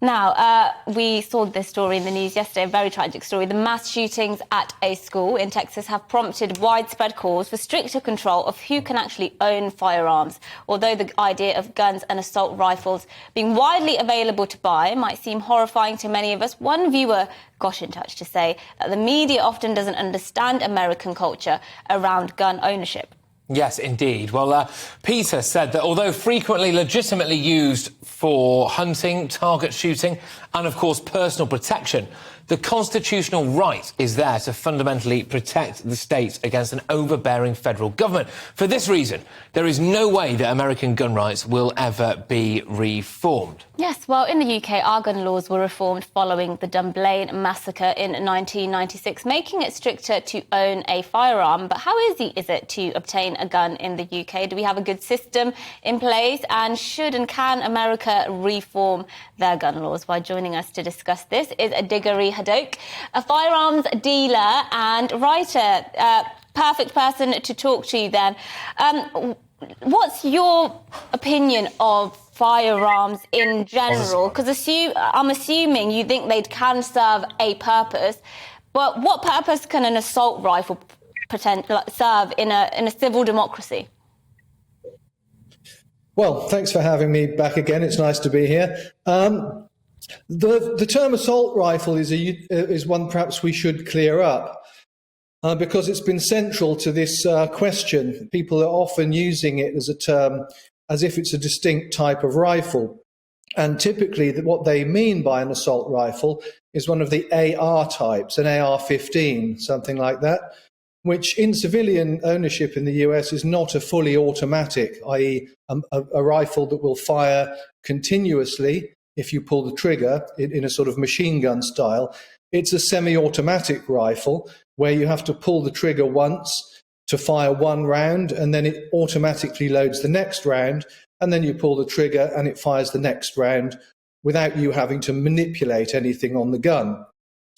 Now, we saw this story in the news yesterday, a very tragic story. The mass shootings at a school in Texas have prompted widespread calls for stricter control of who can actually own firearms. Although the idea of guns and assault rifles being widely available to buy might seem horrifying to many of us, one viewer got in touch to say that the media often doesn't understand American culture around gun ownership. Yes, indeed. Well, Peter said that although frequently legitimately used for hunting, target shooting and, of course, personal protection, the constitutional right is there to fundamentally protect the states against an overbearing federal government. For this reason, there is no way that American gun rights will ever be reformed. Yes, well, in the UK, our gun laws were reformed following the Dunblane massacre in 1996, making it stricter to own a firearm. But how easy is it to obtain a gun in the UK? Do we have a good system in place? And should and can America reform their gun laws? Well, joining us to discuss this is Diggory Haddock, a firearms dealer and writer. Perfect person to talk to then. What's your opinion of firearms in general? Because I'm assuming you think they can serve a purpose, but what purpose can an assault rifle serve in a civil democracy? Well, thanks for having me back again. It's nice to be here. The term assault rifle is one perhaps we should clear up. Because it's been central to this question. People are often using it as a term as if it's a distinct type of rifle. And typically what they mean by an assault rifle is one of the AR types, an AR-15, something like that, which in civilian ownership in the US is not a fully automatic, i.e. a rifle that will fire continuously if you pull the trigger in a sort of machine gun style. It's a semi-automatic rifle where you have to pull the trigger once to fire one round, and then it automatically loads the next round, and then you pull the trigger and it fires the next round without you having to manipulate anything on the gun.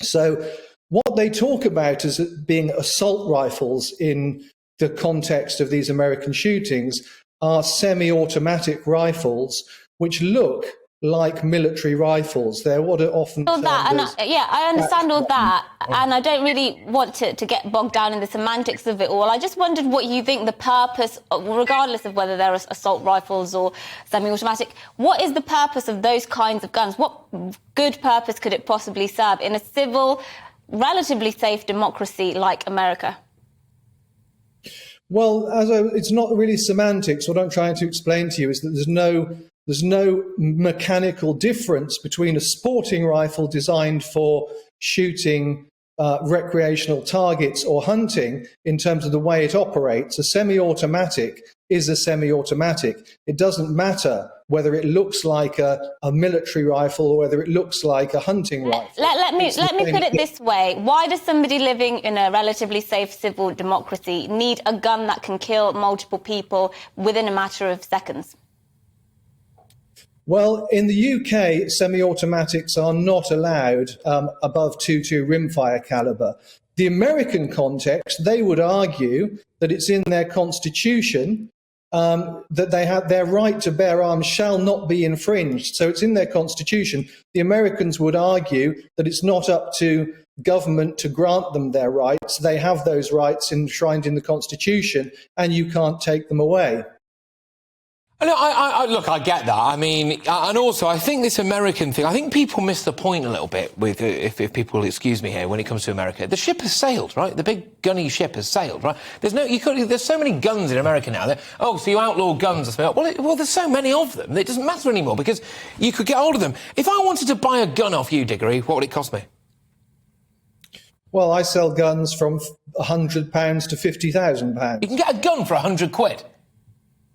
So what they talk about as being assault rifles in the context of these American shootings are semi-automatic rifles which look like military rifles. They're what are often all that, and I understand all that, and I don't really want to get bogged down in the semantics of it all. I just wondered what you think the purpose, regardless of whether they're assault rifles or semi-automatic, what is the purpose of those kinds of guns? What good purpose could it possibly serve in a civil, relatively safe democracy like America? Well, it's not really semantics. What I'm trying to explain to you is that there's no mechanical difference between a sporting rifle designed for shooting recreational targets or hunting in terms of the way it operates. A semi-automatic is a semi-automatic. It doesn't matter whether it looks like a military rifle or whether it looks like a hunting rifle. Let me put it this way. Why does somebody living in a relatively safe civil democracy need a gun that can kill multiple people within a matter of seconds? Well, in the UK, semi-automatics are not allowed above .22 rimfire caliber. The American context, they would argue that it's in their constitution that they have their right to bear arms shall not be infringed. So it's in their constitution. The Americans would argue that it's not up to government to grant them their rights. They have those rights enshrined in the constitution, and you can't take them away. Look, I get that. I mean, and also, I think this American thing, I think people miss the point a little bit with, if people will excuse me here, when it comes to America. The ship has sailed, right? The big gunny ship has sailed, right? There's so many guns in America now. So you outlaw guns. Well, there's so many of them. It doesn't matter anymore because you could get hold of them. If I wanted to buy a gun off you, Diggory, what would it cost me? Well, I sell guns from £100 to £50,000. You can get a gun for £100.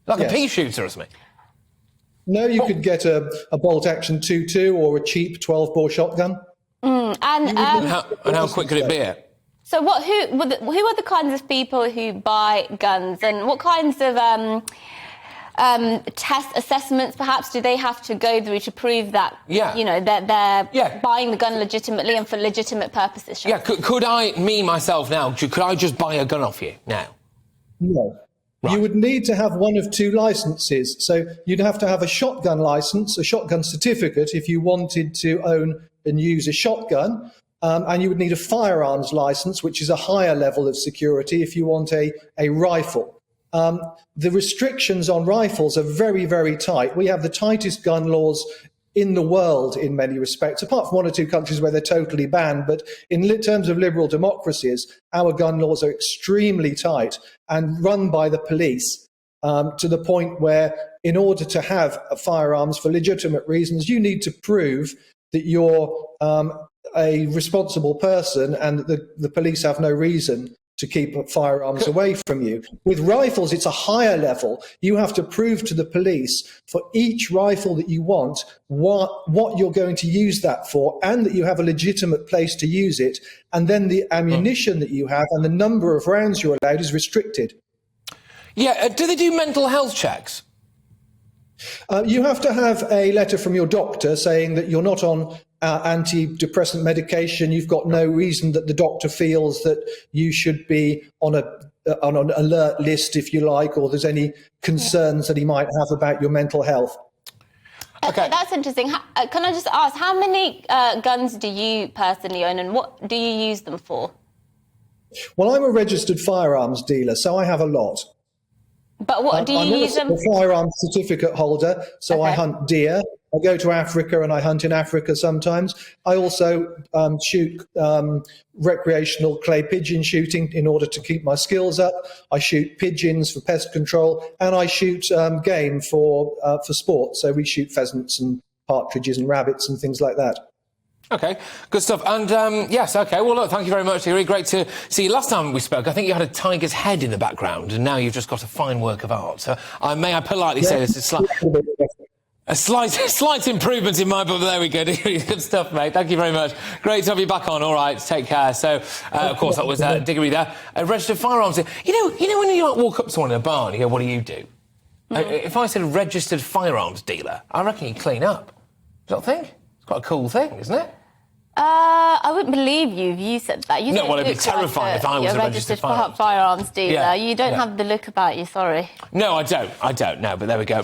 Like yes. A pea shooter or something? No, you could get a bolt-action 22 or a cheap 12-bore shotgun. And how quick could it be? So who are the kinds of people who buy guns, and what kinds of test assessments perhaps do they have to go through to prove that they're buying the gun legitimately and for legitimate purposes? Yeah, could I, myself now, could I just buy a gun off you now? No. You would need to have one of two licenses. So you'd have to have a shotgun license, a shotgun certificate if you wanted to own and use a shotgun. And you would need a firearms license, which is a higher level of security if you want a rifle. The restrictions on rifles are very, very tight. We have the tightest gun laws in the world in many respects, apart from one or two countries where they're totally banned. But in terms of liberal democracies, our gun laws are extremely tight and run by the police, to the point where in order to have firearms for legitimate reasons, you need to prove that you're a responsible person and that the police have no reason to keep firearms away from you. With rifles, it's a higher level. You have to prove to the police for each rifle that you want what you're going to use that for, and that you have a legitimate place to use it. And then the ammunition that you have and the number of rounds you're allowed is restricted. Yeah, do they do mental health checks? You have to have a letter from your doctor saying that you're not on antidepressant medication. You've got no reason that the doctor feels that you should be on an alert list, if you like, or there's any concerns that he might have about your mental health. Okay, that's interesting. Can I just ask, how many guns do you personally own, and what do you use them for? Well, I'm a registered firearms dealer, so I have a lot. But what do you use them? I'm a firearms certificate holder, so I hunt deer. I go to Africa and I hunt in Africa sometimes. I also shoot recreational clay pigeon shooting in order to keep my skills up. I shoot pigeons for pest control, and I shoot game for sport. So we shoot pheasants and partridges and rabbits and things like that. Okay, good stuff. And yes, okay. Well, look, thank you very much, Thierry. Great to see you. Last time we spoke, I think you had a tiger's head in the background, and now you've just got a fine work of art. So may I politely say this is a slight improvement in my book. There we go. Good stuff, mate. Thank you very much. Great to have you back on. All right, take care. So, of course, that was Diggory there. Registered firearms. You know when you walk up to someone in a bar and you go, "What do you do?" If I said registered firearms dealer, I reckon you clean up. Do you not think? It's quite a cool thing, isn't it? I wouldn't believe you if you said that. You no, well, it'd be terrifying if I was a registered firearms dealer. Yeah, You don't have the look about you, sorry. No, I don't. No, but there we go.